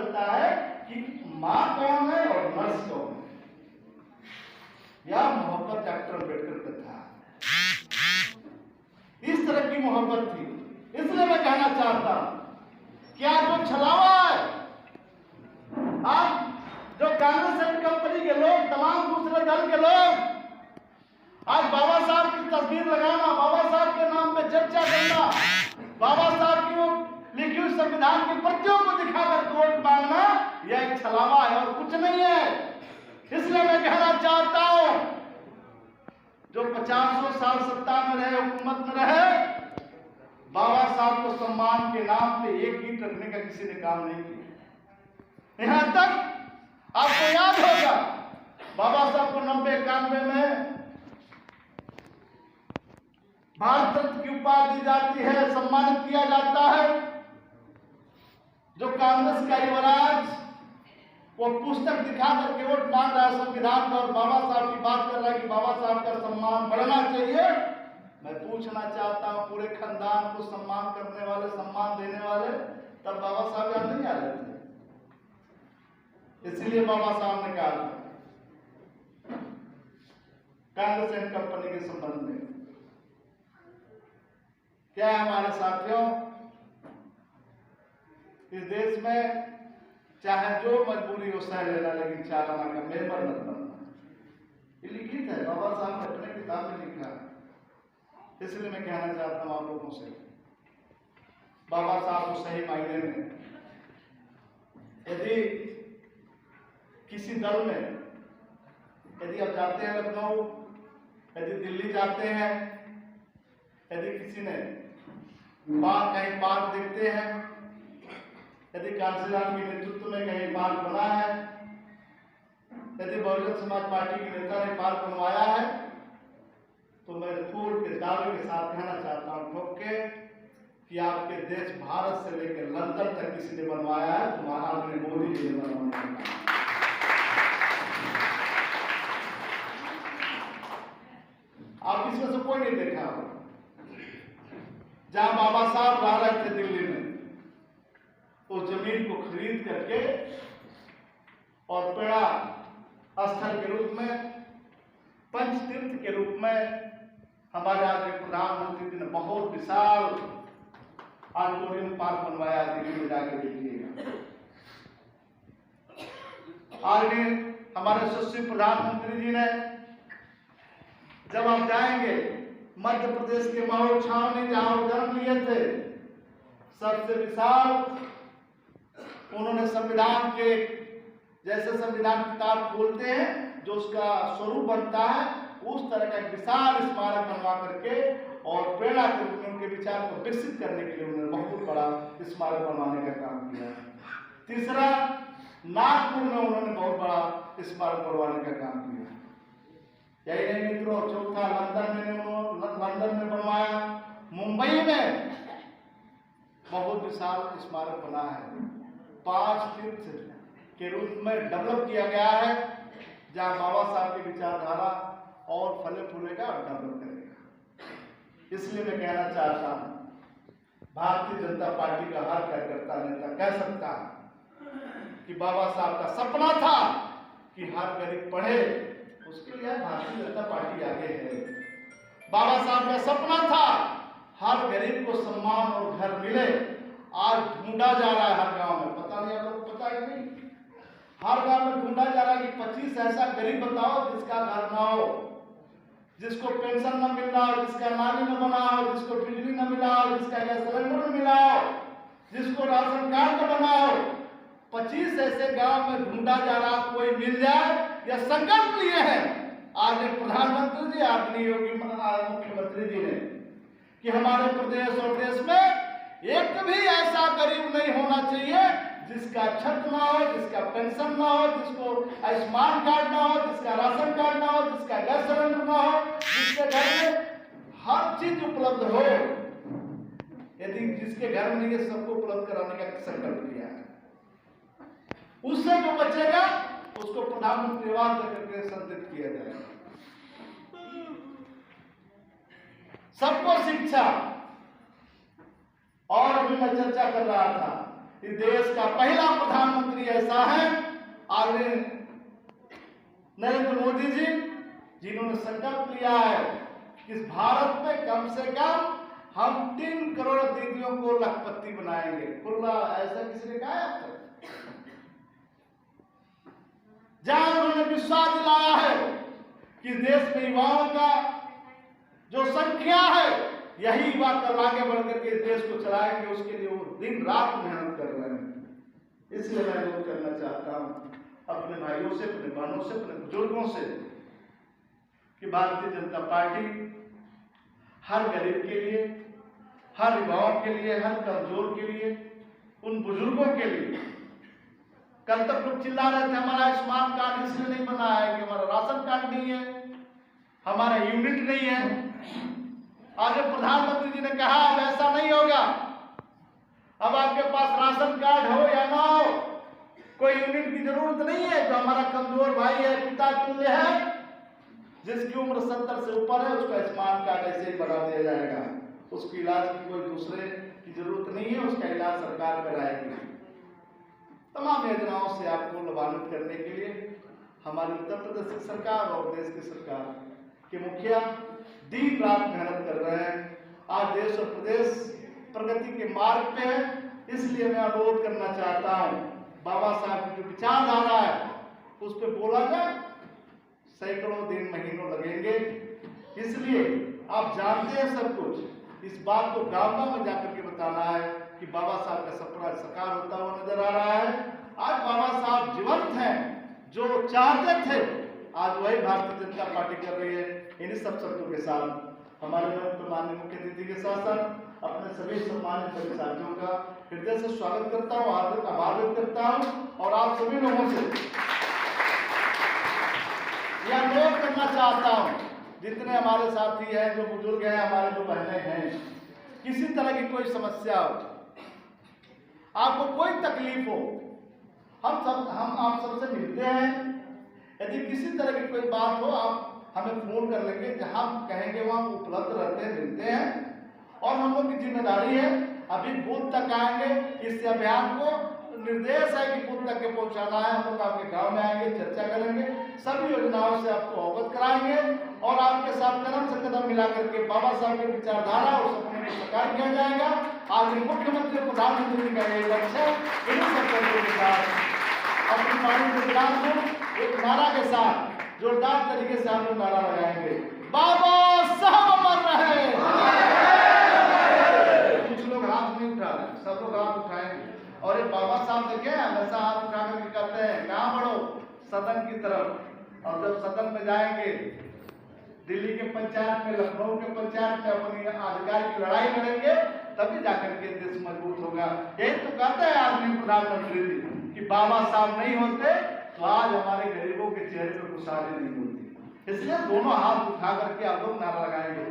चलता है कि मां कौन है और नर्स कौन है। यह मोहब्बत डॉक्टर अम्बेडकर का था, इस तरह की मोहब्बत थी। इसलिए मैं कहना चाहता हूं कि आज जो छलावा है, आज जो कांग्रेस एंड कंपनी के लोग, तमाम दूसरे दल के लोग आज बाबा साहब की तस्वीर लगाना, बाबा साहब के नाम पे चर्चा करना, बाबा साहब की वो लिखी हुई संविधान की प्रतियों को दिखाकर वोट मांगना, यह एक छलावा है और कुछ नहीं है। इसलिए मैं कहना चाहता हूं, जो 50 साल सत्ता में रहे, हुकूमत में रहे, बाबा साहब को सम्मान के नाम पे एक ईंट रखने का किसी ने काम नहीं किया। यहां तक आपको याद होगा, बाबा साहब को 90-91 में भारत रत्न की उपाधि दी जाती है, सम्मानित किया जाता है। जो कांग्रेस का युवराज वो पुस्तक दिखा करके वोट मांग रहा है संविधान का और बाबा साहब की बात कर रहा है कि बाबा साहब का सम्मान बढ़ना चाहिए। मैं पूछना चाहता हूं, पूरे खानदान को सम्मान करने वाले, सम्मान देने वाले तब बाबा साहब यहां नहीं आ रहे थे। इसलिए बाबा साहब ने कहा था कांग्रेस एंड कंपनी के संबंध में, क्या है हमारे साथियों, इस देश में चाहे जो मजबूरी हो सह लेना, लेकिन चालाना का मेंबर मत बनना। ये लिखित है, बाबा साहब ने अपने किताब में लिखा है। इसलिए मैं कहना चाहता हूं आप लोगों से, बाबा साहब को सही मायने में यदि किसी दल में, यदि आप जाते हैं लखनऊ, यदि दिल्ली जाते हैं, यदि किसी ने कहीं पार्क देखते हैं, यदि कांसीराम के नेतृत्व में कहीं पार्क बना है, यदि बहुजन समाज पार्टी के नेता ने पार्क बनवाया है, तो मैं फूल के दावे के साथ कहना चाहता हूं ठोक के कि आपके देश भारत से लेकर लंदन तक किसी ने बनवाया है, तुम्हारा आपने मोदी जी ने बनवाया। आप इसमें से कोई नहीं देखा होगा। जहां बाबा साहब रह रहे थे दिल्ली में, उस जमीन को खरीद करके और पेड़ा स्थल के रूप में, पंचतीर्थ के रूप में हमारे आज के प्रधानमंत्री जी ने बहुत विशाल ऑडिटोरियम पार्क बनवाया। दिल्ली में जाके देखिएगा। आज भी हमारे यशस्वी प्रधानमंत्री जी ने, जब आप जाएंगे मध्य प्रदेश के महू छावनी जहां वो जन्म लिए थे, सबसे विशाल उन्होंने संविधान के, जैसे संविधान किताब खोलते हैं जो उसका स्वरूप बनता है, उस तरह का एक विशाल स्मारक बनवा करके और प्रेरणा के रूप में उनके विचार को विकसित करने के लिए उन्होंने बहुत बड़ा स्मारक बनवाने का काम किया। तीसरा, नागपुर में उन्होंने बहुत बड़ा स्मारक बनवाने का काम किया। यही नहीं मित्रों, चौथा लंदन में बनवाया। मुंबई में बहुत विशाल स्मारक बना है, 5 तीर्थ के रूप में डेवलप किया गया है, जहां बाबा साहब की विचारधारा और फले फूलेगा और डेवलप करेगा। इसलिए मैं कहना चाहता हूं, भारतीय जनता पार्टी का हर कार्यकर्ता नेता कह सकता है कि बाबा साहब का सपना था कि हर गरीब पढ़े, उसके लिए भारतीय जनता पार्टी आगे है। बाबा साहब का सपना था हर गरीब को सम्मान और घर मिले, आज ढूंढा जा रहा है हर गांव में। पता नहीं आप लोग पता है नहीं, हर गांव में ढूंढा जा रहा है कि 25 ऐसा गरीब बताओ जिसका घर ना हो, जिसको पेंशन न मिल रहा हो, जिसका नाली न बना हो, जिसको बिजली न मिला हो, जिसका गैस सिलेंडर न मिला हो, जिसको राशन कार्ड न बना हो। 25 ऐसे गांव में ढूंढा जा रहा, कोई मिल जाए, या संकल्प लिए हैं आज प्रधानमंत्री जी, आदरणीय योगी मुख्यमंत्री जी ने, कि हमारे प्रदेश और देश में एक भी ऐसा गरीब नहीं होना चाहिए जिसका छत ना हो, जिसका पेंशन ना हो, जिसको आयुष्मान कार्ड ना हो, जिसका राशन कार्ड ना हो, जिसका गैस सिलेंडर ना हो, जिसके घर में हर चीज उपलब्ध हो। यदि जिसके घर में नहीं है, सबको उपलब्ध कराने का संकल्प लिया है। उससे जो बचेगा उसको प्रधानमंत्री आवास देकर संतुलित किया जाएगा। सबको शिक्षा, और अभी मैं चर्चा कर रहा था, इस देश का पहला प्रधानमंत्री नेता हैं आदरणीय नरेंद्र मोदी जी, जिन्होंने संकल्प लिया है कि इस भारत में कम से कम हम 3 करोड़ दीदियों को लखपति बनाएंगे। खुला ऐसा किसी ने कहा है अब तक? जहां उन्होंने विश्वास दिलाया है कि देश में युवाओं का जो संख्या है, यही युवा कल आगे बढ़कर के इस देश को चलाएंगे, उसके लिए वो दिन रात मेहनत कर रहे हैं। इसलिए मैं अनुरोध करना चाहता हूं अपने भाइयों से, अपने बहनों से, अपने बुजुर्गों से कि भारतीय जनता पार्टी हर गरीब के लिए, हर युवाओं के लिए, हर कमजोर के लिए, उन बुजुर्गों के लिए। कल तक लोग चिल्ला रहे थे हमारा आयुष्मान कार्ड इसलिए नहीं बना है कि हमारा राशन कार्ड नहीं है, हमारा यूनिट नहीं है। आज प्रधानमंत्री जी ने कहा अब ऐसा नहीं होगा, अब आपके पास राशन कार्ड हो या ना हो, कोई यूनिट की जरूरत नहीं है। जो हमारा कमजोर भाई है, पिता तुल्य है, जिसकी उम्र 70 से ऊपर है, उसका आयुष्मान कार्ड ऐसे ही बना दिया जाएगा। उसकी इलाज की कोई दूसरे की जरूरत नहीं है, उसका इलाज सरकार कराएगी। तमाम योजनाओं से आपको लाभान्वित करने के लिए हमारी उत्तर प्रदेश की सरकार और देश की सरकार के मुखिया दिन रात मेहनत कर रहे हैं। आज देश और प्रदेश प्रगति के मार्ग पे है। इसलिए मैं अनुरोध करना चाहता हूँ, बाबा साहब की जो विचारधारा है उस पर बोला जाए, सैकड़ों दिन महीनों लगेंगे। इसलिए आप जानते हैं सब कुछ, इस बात को गांव में जाकर के बताना है कि बाबा साहब का सपना साकार होता हुआ नजर आ रहा है। आज बाबा साहब जीवंत हैं, जो चाहते थे आज वही भारतीय जनता पार्टी कर रही है। इन्हीं सब शर्तों के साथ हमारे माननीय मुख्य अतिथि के साथ साथ अपने सभी सम्मानित साथियों का हृदय से स्वागत करता हूँ, आभार व्यक्त करता हूँ और आप सभी लोगों से यह अनुरोध करना चाहता हूँ, जितने हमारे साथी हैं, जो बुजुर्ग हैं, हमारे जो बहनें हैं, किसी तरह की कोई समस्या हो, आपको कोई तकलीफ हो, हम आप सबसे मिलते हैं। यदि किसी तरह की कोई बात हो आप हमें फोन कर लेंगे, जहां कहेंगे वहां उपलब्ध रहते हैं, मिलते हैं। और हम लोग की जिम्मेदारी है अभी बूथ तक आएंगे, इस अभियान को निर्देश है कि बूथ तक के पहुंचाना है। हम लोग आपके गांव में आएंगे, चर्चा करेंगे, सभी योजनाओं से आपको अवगत कराएंगे और आपके साथ कदम से कदम मिला करके बाबा साहब की विचारधारा और सपने को साकार किया जाएगा। आज मुख्यमंत्री और प्रधानमंत्री का यही लक्ष्य है। इन्हीं संकल्पों के साथ अपनी पार्टी के खिलाफ एक नारा के साथ जोरदार तरीके से हम लोग नारा लगाएंगे, बाबा साहब अमर रहे। कुछ लोग हाथ नहीं उठा रहे, सब लोग हाथ उठाएंगे। और ये बाबा साहब देखे हमेशा हाथ उठा करके कहते हैं कहाँ बढ़ो, सदन की तरफ। और जब सदन में जाएंगे, दिल्ली के पंचायत में, लखनऊ के पंचायत में अपनी अधिकार की लड़ाई लड़ेंगे, तभी जाकर के देश मजबूत होगा। यही तो कहते हैं आदमी प्रधानमंत्री जी कि बाबा साहब नहीं होते तो आज हमारे गरीबों के चेहरे पर खुशहाली नहीं होती। इसलिए दोनों हाथ उठा करके आप लोग नारा लगाएंगे।